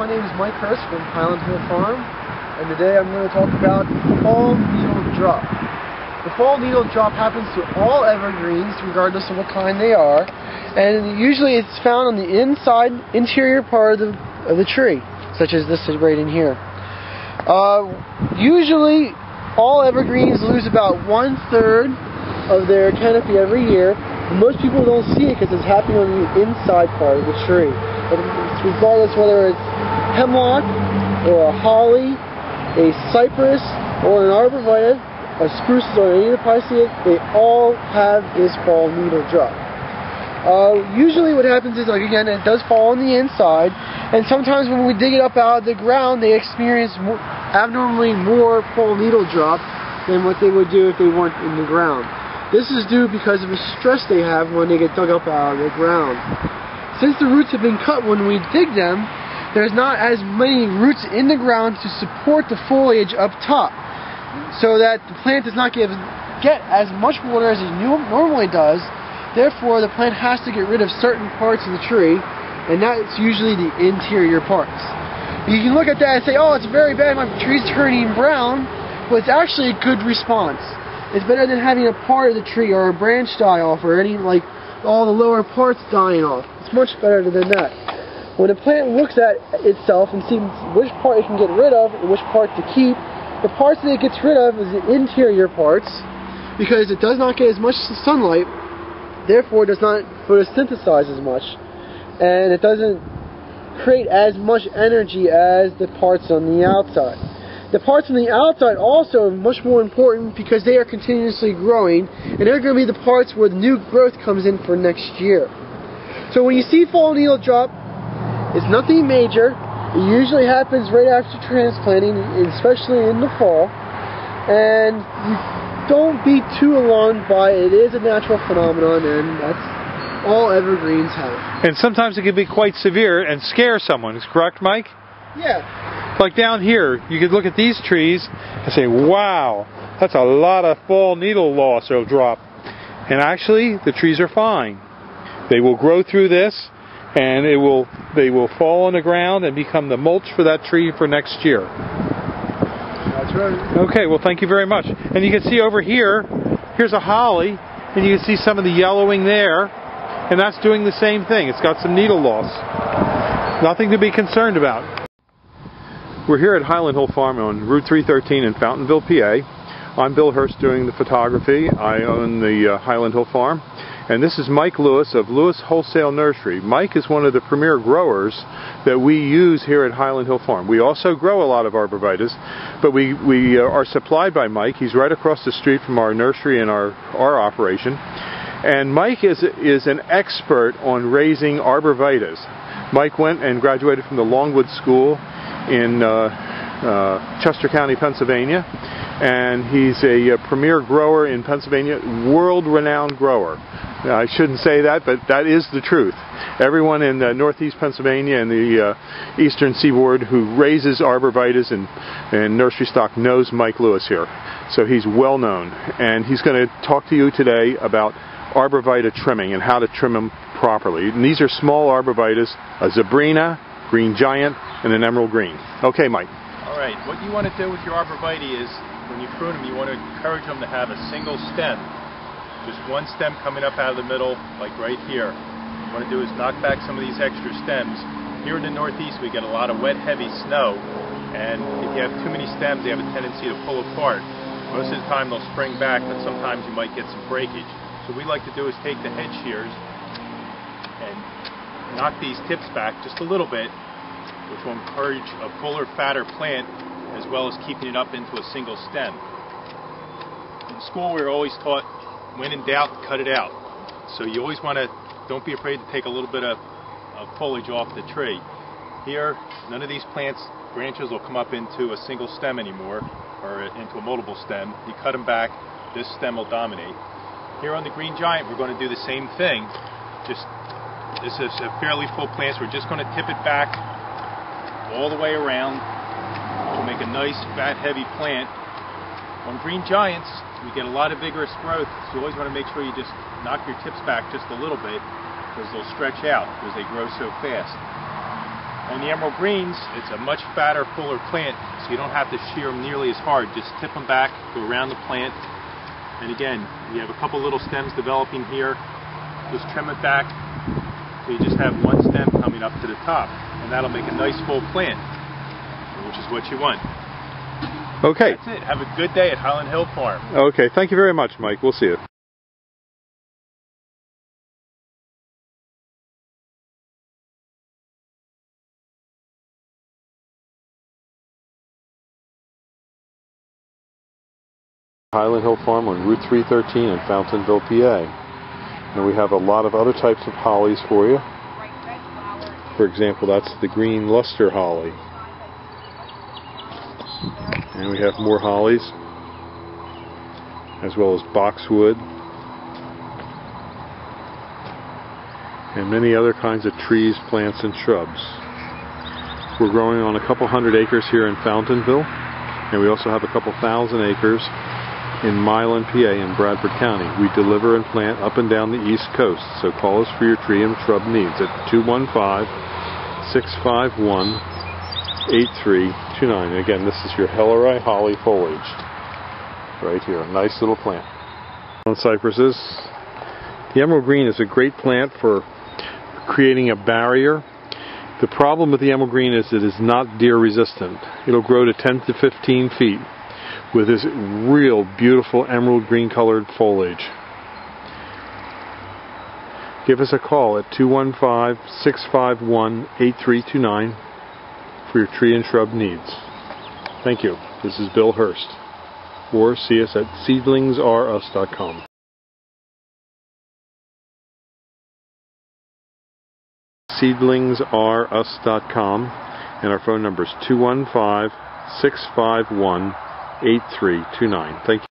my name is Mike Hurst from Highland Farm, and today I'm going to talk about fall needle drop. The fall needle drop happens to all evergreens, regardless of what kind they are, and usually it's found on the interior part of the tree, such as this right in here. Usually, all evergreens lose about 1/3 of their canopy every year. Most people don't see it because it's happening on the inside part of the tree. But regardless whether it's hemlock or a holly, a cypress or an arborvitae, a spruce or any of the pisceae, they all have this fall needle drop. Usually what happens is, like again, it does fall on the inside, and sometimes when we dig it up out of the ground, they experience abnormally more fall needle drop than what they would do if they weren't in the ground. This is due because of the stress they have when they get dug up out of the ground. Since the roots have been cut when we dig them, there's not as many roots in the ground to support the foliage up top, so that the plant does not get as much water as it normally does. Therefore, the plant has to get rid of certain parts of the tree, and that's usually the interior parts. You can look at that and say, oh, it's very bad, my tree's turning brown, but it's actually a good response. It's better than having a part of the tree or a branch die off or any, like, all the lower parts dying off. It's much better than that. When a plant looks at itself and sees which part it can get rid of and which part to keep, the parts that it gets rid of is the interior parts, because it does not get as much sunlight, therefore it does not photosynthesize as much, and it doesn't create as much energy as the parts on the outside. The parts on the outside also are much more important because they are continuously growing, and they're going to be the parts where the new growth comes in for next year. So when you see fall needle drop, it's nothing major. It usually happens right after transplanting, especially in the fall, and you don't be too alarmed by it. It is a natural phenomenon, and that's all evergreens have. And sometimes it can be quite severe and scare someone, is correct, Mike? Yeah. Like down here, you could look at these trees and say, wow, that's a lot of fall needle loss or drop. And actually, the trees are fine. They will grow through this, and they will fall on the ground and become the mulch for that tree for next year. That's right. Okay, well, thank you very much. And you can see over here, here's a holly, and you can see some of the yellowing there, and that's doing the same thing. It's got some needle loss. Nothing to be concerned about. We're here at Highland Hill Farm on Route 313 in Fountainville, PA. I'm Bill Hurst doing the photography. I own the Highland Hill Farm. And this is Mike Lewis of Lewis Wholesale Nursery. Mike is one of the premier growers that we use here at Highland Hill Farm. We also grow a lot of arborvitaes, but we are supplied by Mike. He's right across the street from our nursery and our operation. And Mike is an expert on raising arborvitaes. Mike went and graduated from the Longwood School in Chester County, Pennsylvania, and he's a premier grower in Pennsylvania, world-renowned grower. I shouldn't say that, but that is the truth. Everyone in northeast Pennsylvania and the eastern seaboard who raises arborvitaes and nursery stock knows Mike Lewis here. So he's well known, and he's going to talk to you today about arborvitae trimming and how to trim them properly. And these are small arborvitaes, a Zebrina, green giant, and an emerald green. Okay, Mike. All right, what you want to do with your arborvitae is, when you prune them, you want to encourage them to have a single stem. Just one stem coming up out of the middle, like right here. What you want to do is knock back some of these extra stems. Here in the Northeast, we get a lot of wet, heavy snow, and if you have too many stems, they have a tendency to pull apart. Most of the time, they'll spring back, but sometimes you might get some breakage. So what we like to do is take the head shears and knock these tips back just a little bit, which will encourage a fuller, fatter plant, as well as keeping it up into a single stem. In school, we were always taught, when in doubt, cut it out. So you always want to, don't be afraid to take a little bit of foliage off the tree. Here, none of these plants, branches will come up into a single stem anymore, or into a multiple stem. You cut them back, this stem will dominate. Here on the green giant, we're going to do the same thing. This is a fairly full plant, so we're just going to tip it back all the way around to make a nice, fat, heavy plant. On green giants, we get a lot of vigorous growth, so you always want to make sure you just knock your tips back just a little bit, because they'll stretch out because they grow so fast. And the emerald greens, it's a much fatter, fuller plant, so you don't have to shear them nearly as hard. Just tip them back, go around the plant. And again, you have a couple little stems developing here. Just trim it back, so you just have one stem coming up to the top. And that'll make a nice full plant, which is what you want. Okay. That's it. Have a good day at Highland Hill Farm. Okay, thank you very much, Mike. We'll see you. Highland Hill Farm on Route 313 in Fountainville, PA. And we have a lot of other types of hollies for you. For example, that's the green luster holly. And we have more hollies, as well as boxwood, and many other kinds of trees, plants, and shrubs. We're growing on a couple hundred acres here in Fountainville, and we also have a couple thousand acres in Milan, PA, in Bradford County. We deliver and plant up and down the East Coast, so call us for your tree and shrub needs at 215-651-8329. Again, this is your Helleri holly foliage right here. A nice little plant. On cypresses, the emerald green is a great plant for creating a barrier. The problem with the emerald green is it is not deer resistant. It'll grow to 10 to 15 feet with this real beautiful emerald green colored foliage. Give us a call at 215-651-8329 for your tree and shrub needs. Thank you. This is Bill Hurst. Or see us at seedlingsareus.com. Seedlingsareus.com, and our phone number is 215-651-8329. Thank you.